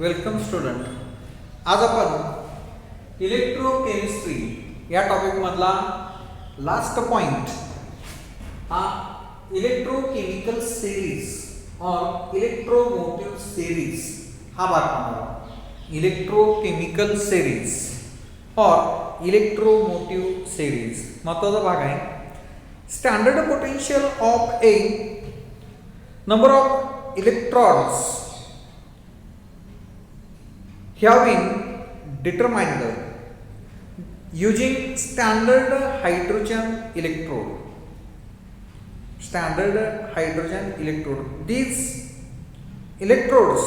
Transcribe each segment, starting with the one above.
Welcome student. आज आपण electrochemistry या टॉपिकमधला लास्ट पॉइंट हा इलेक्ट्रोकेमिकल सिरीज और इलेक्ट्रोमोटिव सिरीज हा भाग पाहणार आहोत. इलेक्ट्रोकेमिकल सिरीज और इलेक्ट्रोमोटिव सिरीज महत्त्वाचा भाग आहे. Standard potential of A number of electrons have been determined using standard hydrogen electrode. Standard hydrogen electrode. These electrodes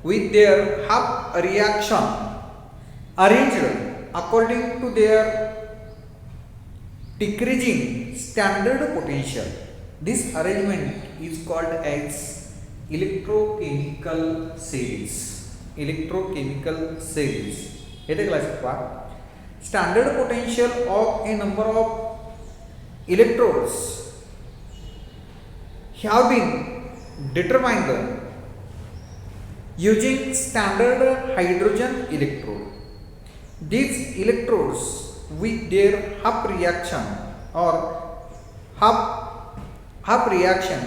with their half reaction arranged according to their decreasing standard potential. This arrangement is called as electrochemical series. Electrochemical series येथे class पहा. Standard potential of A number of electrodes have been determined using standard hydrogen electrode. These electrodes with their half reaction or half reaction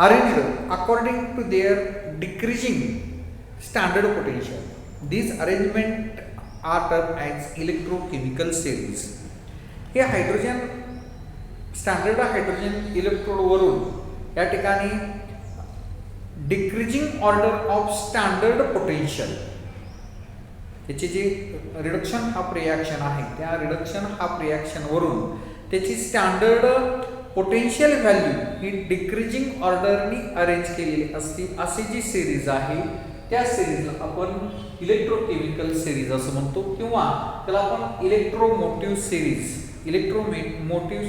arranged according to their decreasing standard potential. These arrangement are termed as electrochemical series. हे hydrogen standard hydrogen electrode वरून या ठिकाणी decreasing order of standard potential त्याची जी reduction half reaction आहे त्या reduction half reaction वरून त्याची standard potential value ही decreasing ऑर्डरनी arrange केलेली असते. अशी जी सिरीज आहे त्या सिरीजला आपण इलेक्ट्रोकेमिकल सिरीज असं म्हणतो किंवा त्याला आपण इलेक्ट्रोमोटिव्ह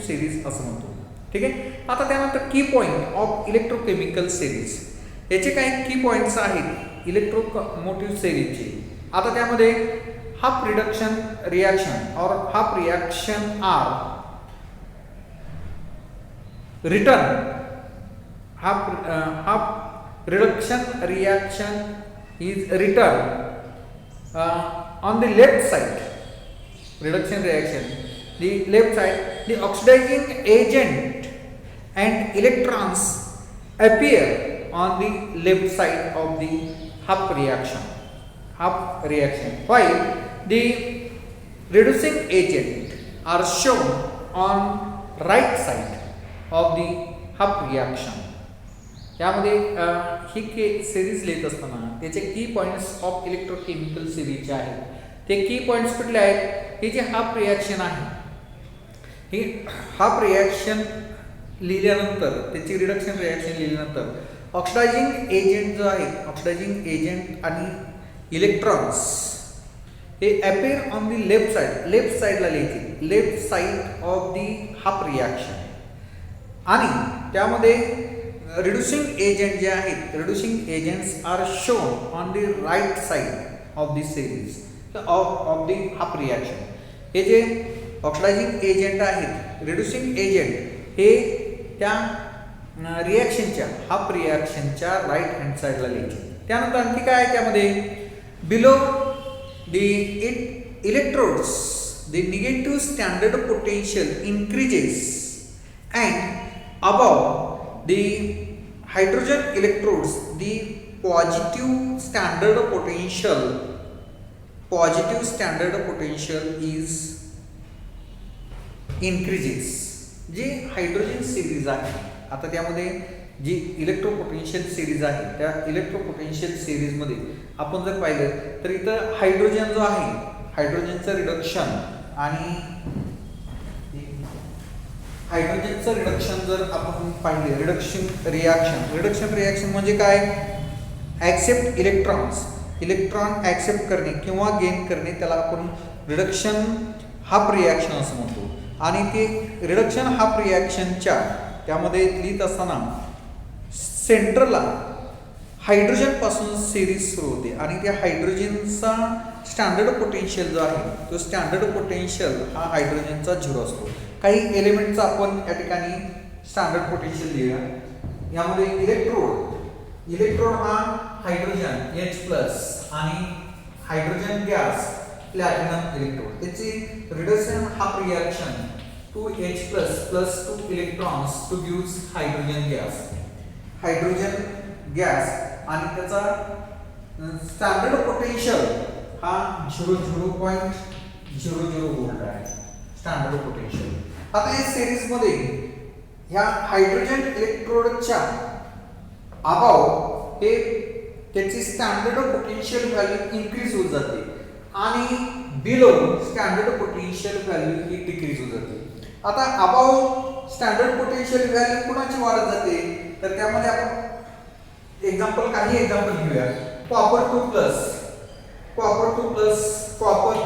सिरीज असं म्हणतो. ठीक आहे. आता त्यानंतर की पॉइंट ऑफ इलेक्ट्रोकेमिकल सिरीज याचे काही की पॉइंट्स आहेत इलेक्ट्रोमोटिव्ह सिरीजचे. आता त्यामध्ये हाफ रिडक्शन रिॲक्शन और half reaction are written half reduction reaction is returned on the left side. Reduction reaction, the left side, the oxidizing agent and electrons appear on the left side of the half reaction, while the reducing agent are shown on right side of the half reaction. यामध्ये ही series लिहित असताना त्याचे की points of electrochemical series आहेत. ते की points कुठले आहेत? हे जे हाफ रिॲक्शन आहे ही हाफ रिॲक्शन लिहिल्यानंतर त्याची रिडक्शन रिॲक्शन लिहिल्यानंतर ऑक्सिडायझिंग एजंट जो आहे ऑक्सिडायझिंग एजंट आणि इलेक्ट्रॉन्स हे अपेअर ऑन दी लेफ्ट साईडला लिहायचे left side of the half reaction. आणि त्यामध्ये रिड्युसिंग एजंट जे आहेत reducing agents are shown on the right side of the series of the half reaction. हे जे ऑक्सिडायझिंग एजंट आहेत रिड्युसिंग एजंट हे त्या रिॲक्शनच्या हाफ रिॲक्शनच्या राईट हँड साईडला लिहायचे. त्यानंतर आणखी काय आहे त्यामध्ये below the electrodes the negative standard potential increases and above the hydrogen electrodes the positive standard potential is increases. जी हायड्रोजन सिरीज आहे आता त्यामध्ये जी इलेक्ट्रो पोटेन्शियल सिरीज आहे त्या इलेक्ट्रो पोटेन्शियल सिरीजमध्ये आपण जर पाहिलं तर इथं हायड्रोजन जो आहे हायड्रोजनचं रिडक्शन आणि हायड्रोजनचं रिडक्शन जर आपण पाहिले रिडक्शन रिॲक्शन म्हणजे काय? ॲक्सेप्ट इलेक्ट्रॉन ॲक्सेप्ट करणे किंवा गेन करणे त्याला आपण रिडक्शन हाफ रिॲक्शन असं म्हणतो. आणि ते रिडक्शन हाफ रिॲक्शनच्या त्यामध्ये लिहित असताना सेंटरला हायड्रोजनपासून सिरीज सुरू होते आणि त्या हायड्रोजनचा स्टँडर्ड पोटेन्शियल जो आहे तो स्टँडर्ड पोटेन्शियल हा हायड्रोजनचा 0 असतो. काही एलिमेंटचा आपण या ठिकाणी स्टँडर्ड पोटेन्शियल लिहिूया. यामध्ये इलेक्ट्रोड हा हायड्रोजन H+ आणि हायड्रोजन गॅस प्लॅटिनम इलेक्ट्रोड त्याची reduction half reaction 2H plus 2 electrons to gives hydrogen gas. Hydrogen gas आणि त्याचा स्टँडर्ड पोटेन्शियल हा 0.00 व्होल्ट आहे स्टँडर्ड पोटेन्शियल. आता या सिरीज मध्ये ह्या हायड्रोजन इलेक्ट्रोडच्या अबाव हे त्याची स्टँडर्ड पोटेन्शियल व्हॅल्यू इन्क्रीज होत जाते आणि बिलो स्टँडर्ड पोटेन्शियल व्हॅल्यू ही डिक्रीज होत जाते. आता अबाव स्टँडर्ड पोटेन्शियल व्हॅल्यू कुणाची वाढत जाते तर त्यामध्ये आपण काही एक्झाम्पल घेऊया. Copper 2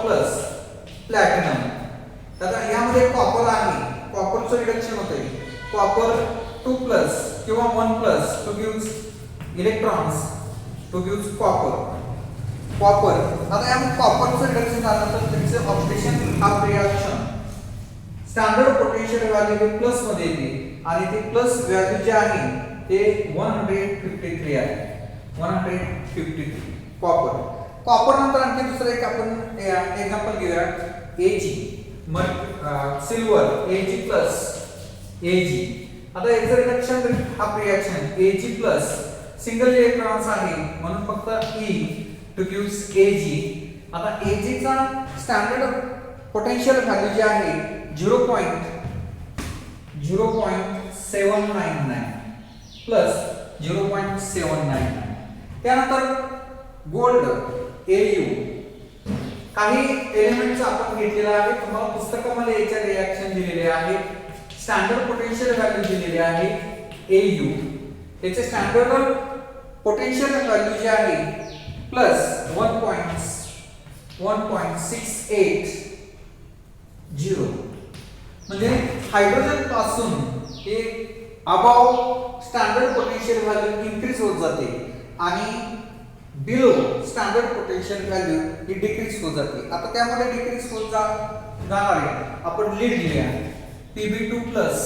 plus platinum. आता यामध्ये कॉपर आहे, कॉपरचं रिडक्शन होते. कॉपर 2 प्लस किंवा 1 plus two gives electrons two gives copper. आता यामध्ये कॉपरचं रिडक्शन झालं तर त्याचे oxidation half reaction standard potential value plus मध्ये येते आणि ते प्लस व्हॅल्यू जे आहे ते 153 आहे. 153 कॉपर नंतर आणखी दुसरं एक आपण एक्झाम्पल घेऊया. Ag silver Ag plus Ag. आता याचं reduction half reaction Ag plus single electrons आहे म्हणून फक्त E टू गिव्स Ag. आता Ag चा स्टँडर्ड पोटेन्शियल व्हॅल्यू जे आहे 0.799 प्लस 0.799. त्यानंतर गोल्ड Au. काही एलिमेंट्स आपण घेतलेला आहे, तुम्हाला पुस्तकामध्ये याच्या रिएक्शन दिलेले आहे. स्टँडर्ड पोटेन्शियल व्हॅल्यू दिलेले आहे Au. याचे स्टँडर्ड पोटेन्शियल व्हॅल्यू जे आहे प्लस 1.680 म्हणजे हायड्रोजन पासून हे above standard potential value increase होत जाते आणि बिलो स्टँडर्ड पोटेन्शियल व्हॅल्यू ही डिक्रीज होत जाते. आता त्यामध्ये डिक्रीज होत जाणार आहे. आपण लीड घेऊया. Pb2 plus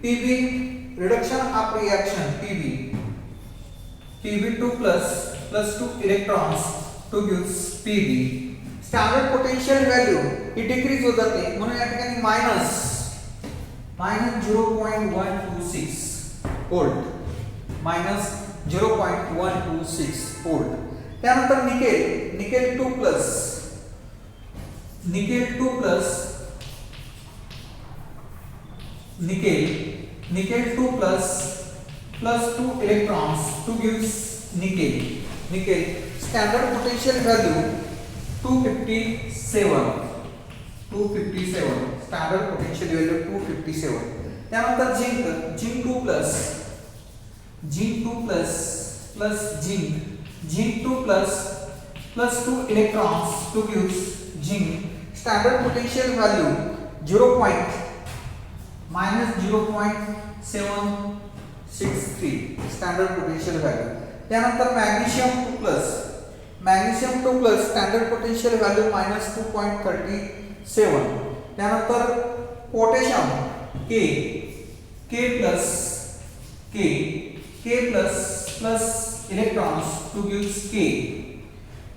Pb reduction of reaction Pb2 plus 2 electrons two gives Pb. Standard potential value ही डिक्रीज होत जाते म्हणून या ठिकाणी मायनस 0.126 व्होल्ट मायनस 0.126 व्होल्ट. त्यानंतर nickel 2 plus plus 2 electrons to gives nickel. Standard potential value 257. Standard potential value 257. त्यानंतर zinc 2 plus zinc 2 plus 2 electrons to gives zinc. Standard potential value -0.763 standard potential value. त्यानंतर magnesium 2 plus standard potential value -2.37. त्यानंतर potassium K plus electrons to gives K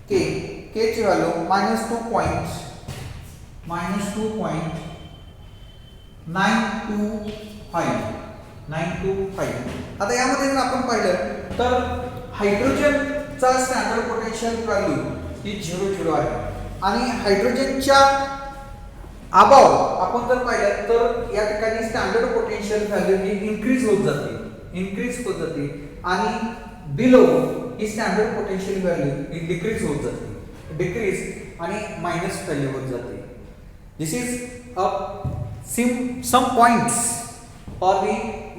ची value -2.925. आता यामध्ये जर आपण पाहिलं तर हायड्रोजनचा स्टँडर्ड पोटेन्शियल व्हॅल्यू ही 0 आहे आणि हायड्रोजनच्या अबाव आपण जर पाहिलं तर या ठिकाणी स्टँडर्ड पोटेन्शियल व्हॅल्यू ही इन्क्रीज होत जाते आणि बिलो ही स्टँडर्ड पोटेन्शियल व्हॅल्यू ही डिक्रीज होत जाते आणि मायनस व्हॅल्यू होत जाते. This is some points for the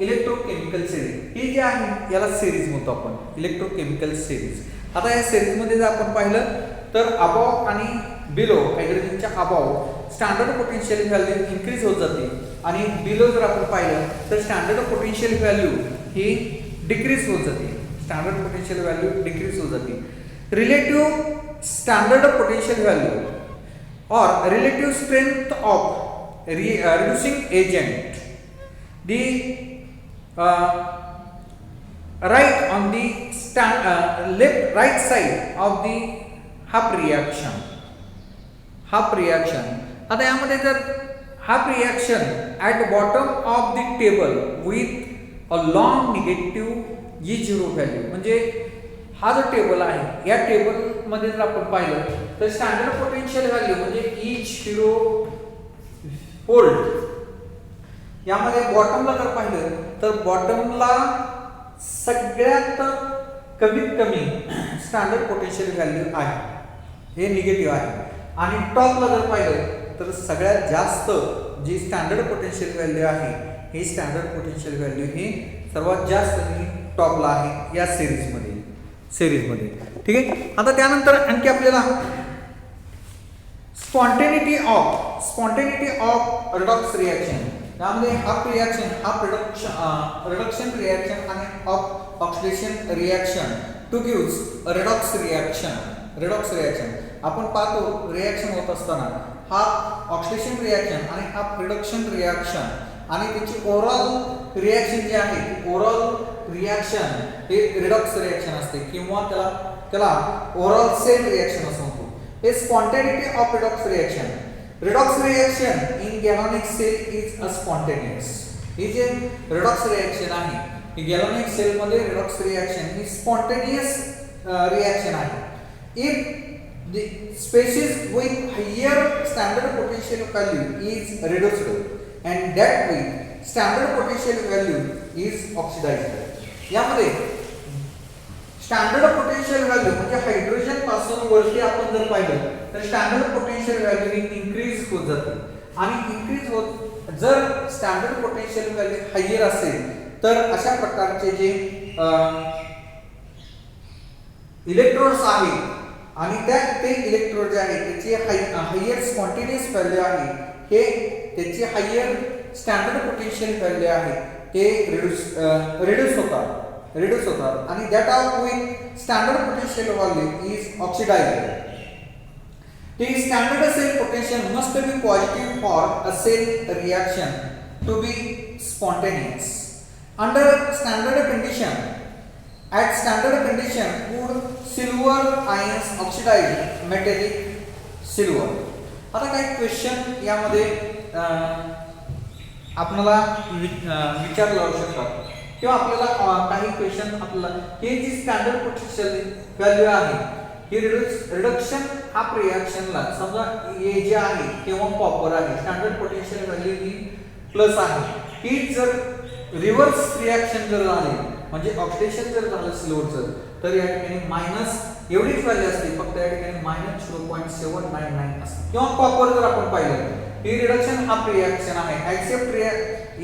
electrochemical series. ही जी आहे याला सिरीज म्हणतो आपण, इलेक्ट्रोकेमिकल सिरीज. आता या सिरीज मध्ये जर आपण पाहिलं तर अबाव आणि बिलो हायड्रोजनच्या above standard potential value increase होत जाते आणि बिलो जर आपण पाहिलं तर स्टँडर्ड पोटेन्शियल व्हॅल्यू ही डिक्रीज होत जाते. Relative standard potential value or relative strength of reducing agent. The right on the left right side of the half reaction. Half reaction. आता यामध्ये जर half reaction at bottom of the table with a long negative E0 value, म्हणजे हा जो table आहे या टेबलमध्ये जर आपण पाहिलं तर स्टँडर्ड पोटेन्शियल व्हॅल्यू म्हणजे E0 व्होल्ट, यामध्ये बॉटमला जर पाहिलं तर बॉटमला सगळ्यात कमीत कमी स्टँडर्ड पोटेन्शियल व्हॅल्यू आहे, हे निगेटिव्ह आहे. आणि टॉपला जर पाहिलं तर सगळ्यात जास्त जी स्टँडर्ड पोटेन्शियल व्हॅल्यू आहे ही स्टँडर्ड पोटेन्शियल व्हॅल्यू ही सर्वात जास्त टॉपला आहे या सिरीजमध्ये. ठीक आहे. आता त्यानंतर आणखी आपल्याला स्पॉन्टेनिटी ऑफ रिडॉक्स रिॲक्शन, यामध्ये हाफ रिडक्शन रिॲक्शन आणि oxidation reaction to gives redox reaction. आपण पाहतो रिॲक्शन होत असताना हाफ ऑक्सिडेशन रिॲक्शन आणि हाफ रिडक्शन रिॲक्शन आणि त्याची ओव्हरऑल रिॲक्शन जी आहे ओव्हरऑल रिॲक्शन हे रिडॉक्स रिॲक्शन असते किंवा त्याला ओव्हरऑल सेम रिॲक्शन असं म्हणतो. हे spontaneity of redox reaction in galvanic cell is a spontaneous. ही जे रिडॉक्स रिॲक्शन आहे ही गॅलोनिक सेल मध्ये रिडॉक्स रिॲक्शन ही स्पॉन्टेनियस रिॲक्शन आहे. If the species with higher standard potential value is reduced and that way standard potential value is oxidized. यामध्ये standard potential value म्हणजे hydrogen पासून वरती आपण जर पाहिलं तर स्टँडर्ड पोटेन्शियल व्हॅल्यू ही इन्क्रीज होत जाते आणि इन्क्रीज होत जर स्टँडर्ड पोटेन्शियल व्हॅल्यू हायर असेल तर अशा प्रकारचे जे इलेक्ट्रोड्स आहेत आणि ते इलेक्ट्रोड जे आहे त्याची हायर स्पॉन्टेनियस व्हॅल्यू आहे हे त्याची हायर स्टँडर्ड पोटेन्शियल व्हॅल्यू आहे ते रिड्यूस होतात आणि that of with standard potential value is oxidised. The standard cell potential must be positive for a cell reaction to be spontaneous. Under standard condition, at standard condition, would silver ions oxidize metallic silver. आता काही question यामध्ये आपल्याला विचारले जाऊ शकतात किंवा आपल्याला काही क्वेश्चन आपल्याला हे जी स्टँडर्ड पोटेन्शियल व्हॅल्यू आहे ही रिडक्शन हाफ रिॲक्शनला समजा हे जे आहे किंवा कॉपर आहे स्टँडर्ड पोटेन्शियल व्हॅल्यू ही प्लस आहे. ही जर रिव्हर्स रिॲक्शन जर झाली म्हणजे ऑक्सिडेशन जर झालं सिल्वरचं तर या ठिकाणी मायनस एवढीच व्हॅल्यू असते, फक्त या ठिकाणी -0.799 असते. किंवा कॉपर जर आपण पाहिलं ही रिडक्शन हाफ रिॲक्शन आहे,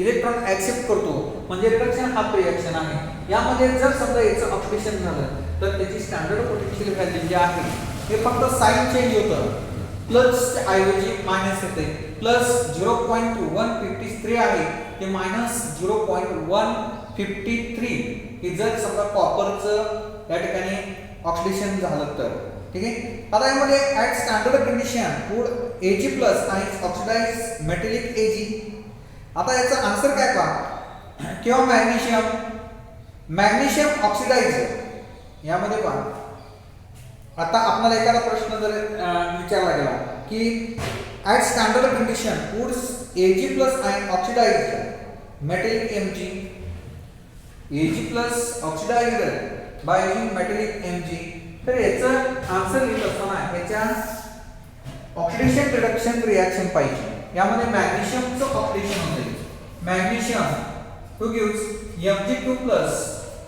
इलेक्ट्रॉन ऍक्सेप्ट करतो म्हणजे रिडक्शन हाफ रिॲक्शन आहे. यामध्ये जर समजा याचं ऑक्सिडेशन झालं तर त्याची स्टँडर्ड पोटेन्शियल व्हॅल्यू जी आहे हे फक्त साइन चेंज होतं, प्लस ऐवजी मायनस येते. प्लस 0.153 आहे ते -0.153 हे जर समजा कॉपरचं या ठिकाणी ऑक्सिडेशन झालं तर. ठीक आहे. आता यामध्ये at standard condition would Ag+ ions oxidise metallic Ag. आता याचा आन्सर काय पहा किंवा मॅग्नेशियम ऑक्सिडाइज यामध्ये पहा. आता आपल्याला एखादा प्रश्न जर विचारला गेला की at standard condition would Ag+ ion oxidise metallic Mg. Ag+ oxidised by using metallic Mg. तर याचा आन्सर लिहित असताना याच्या ऑक्सिडेशन रिडक्शन रिॲक्शन पाहिजे. यामध्ये मॅग्नेशियमचं ऑक्सिडेशन होते. Magnesium two gives Mg2+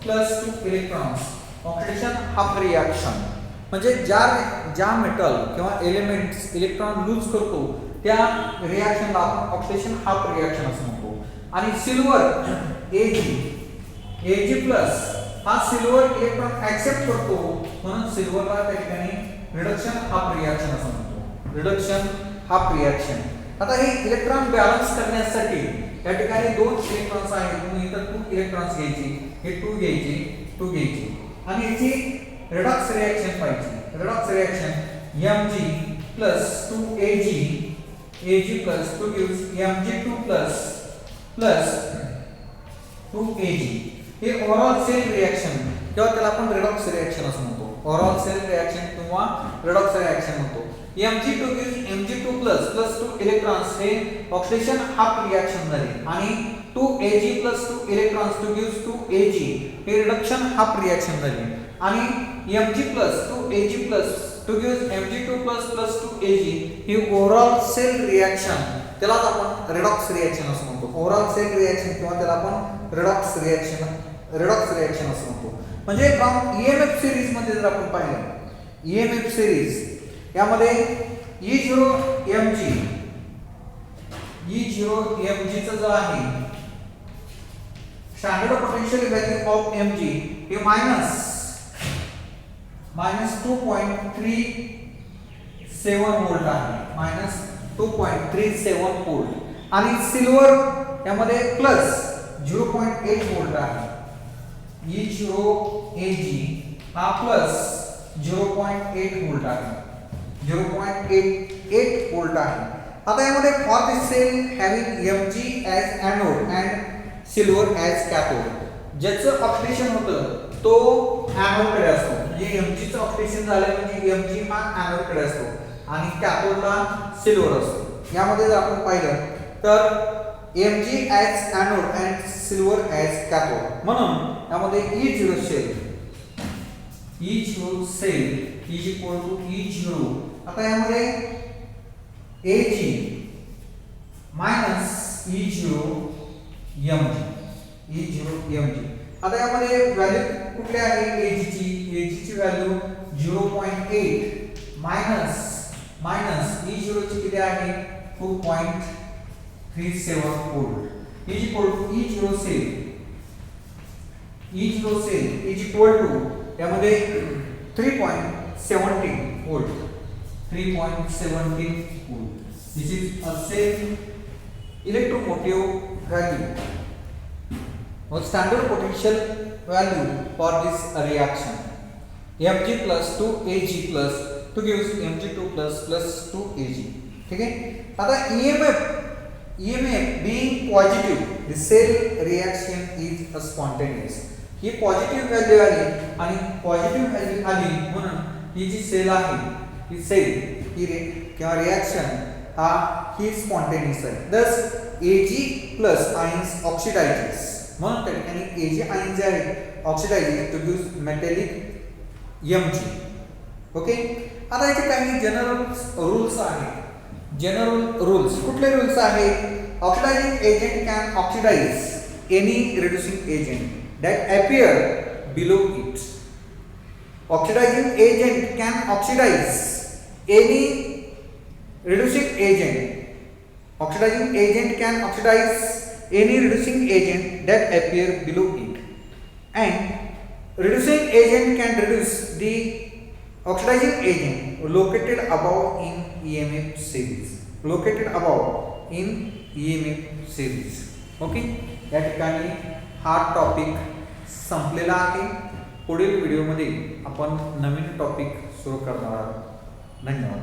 +2 electrons oxidation half reaction म्हणजे ज्या मेटल किंवा एलिमेंट्स इलेक्ट्रॉन लूज करतो त्या रिॲक्शनला आपण ऑक्सिडेशन हाफ रिॲक्शन असं म्हणतो. आणि सिल्वर Ag+ हा सिल्वर इलेक्ट्रॉन ऍक्सेप्ट करतो म्हणून सिल्वरला त्या ठिकाणी रिडक्शन हाफ रिॲक्शन असं म्हणतो. Reduction half reaction. आता हे इलेक्ट्रॉन बॅलन्स करण्यासाठी या ठिकाणी 2 इलेक्ट्रॉन्स आहेत म्हणून इथं 2 इलेक्ट्रॉन्स घ्यायचे, हे 2 घ्यायचे आणि याची रिडक्स रिॲक्शन पाहिजे. Redux reaction Mg + 2Ag Ag+ 2 gives Mg2+ +2Ag. हे ओव्हरऑल सेल रिएक्शन किंवा त्याला आपण रेडॉक्स रिएक्शन असं म्हणतो. ओव्हरऑल सेल रिएक्शन किंवा रेडॉक्स रिएक्शन म्हणतो. Mg2 gives Mg2 plus 2 electrons हे ऑक्सिडेशन हाफ रिएक्शन झाली आणि 2Ag plus 2 electrons to gives 2Ag हे रिडक्शन हाफ रिएक्शन झाली आणि Mg plus 2Ag plus to gives Mg2 plus 2Ag he overall sale reaction त्याला आपण redox reaction असं म्हणतो. ओव्हरऑल सेल रिएक्शन किंवा त्याला आपण रेडॉक्स रिएक्शन असं म्हणतो. म्हणजे फ्रॉम ईएमएफ सिरीज मध्ये जर आपण पाहिलं ईएमएफ सिरीज यामध्ये E0Mg चा जो आहे standard potential value of Mg हे -2.37 व्होल्ट आहे. -2.37 व्होल्ट आणि सिल्वर यामध्ये प्लस 0.8 व्होल्ट आहे. E0Ag हा प्लस 0.8 व्होल्ट आहे. 0.88 व्होल्ट आहे. आता यामध्ये for this cell having Mg as anode and silver as cathode ज्याचं ऑक्सिडेशन होतं तो एनोड कडे असतो. म्हणजे Mg चं ऑक्सिडेशन झालं म्हणजे Mg हा एनोड कडे असतो आणि कॅथोडला सिल्वर असतो. यामध्ये जर आपण पाहिलं तर Mg as anode and silver as cathode म्हणून यामध्ये E0 cell is equal to E0. आता यामध्ये Ag मायनस E0Mg. आता यामध्ये व्हॅल्यू कुठली आहे Ag ची व्हॅल्यू 0.8 मायनस E0 ची किती आहे 2.37 volt is equal to E0 cell is equal to यामध्ये 3.17 volt. 3.17 volt. This is a same electromotive value or standard potential value for this reaction. Mg plus 2Ag plus 2 gives Mg2 plus 2Ag. ठीक है. आता EMF being positive, the cell reaction is a spontaneous. He positive value आली आणि positive value आली म्हणून ही जी sale आहे ही sale ही किंवा reaction ही spontaneous आहे. दस Ag प्लस आयन्स ऑक्सिडाइजेस म्हणून त्या ठिकाणी Ag आयन जे आहेत oxidizes to give metallic Mg. Okay. आता याचे काही जनरल रूल्स आहेत. जनरल रूल्स कुठले रूल्स आहेत? Oxidizing agent can oxidize any reducing agent that appear below it. Oxidizing agent can oxidize any reducing agent. Oxidizing agent can oxidize any reducing agent that appear below it. And reducing agent can reduce the oxidizing agent located above in EMF series. Located above in EMF series. Okay. या ठिकाणी हा topic संपलेला आहे. पुढील व्हिडिओमध्ये आपण नवीन topic सुरू करणार आहोत. धन्यवाद.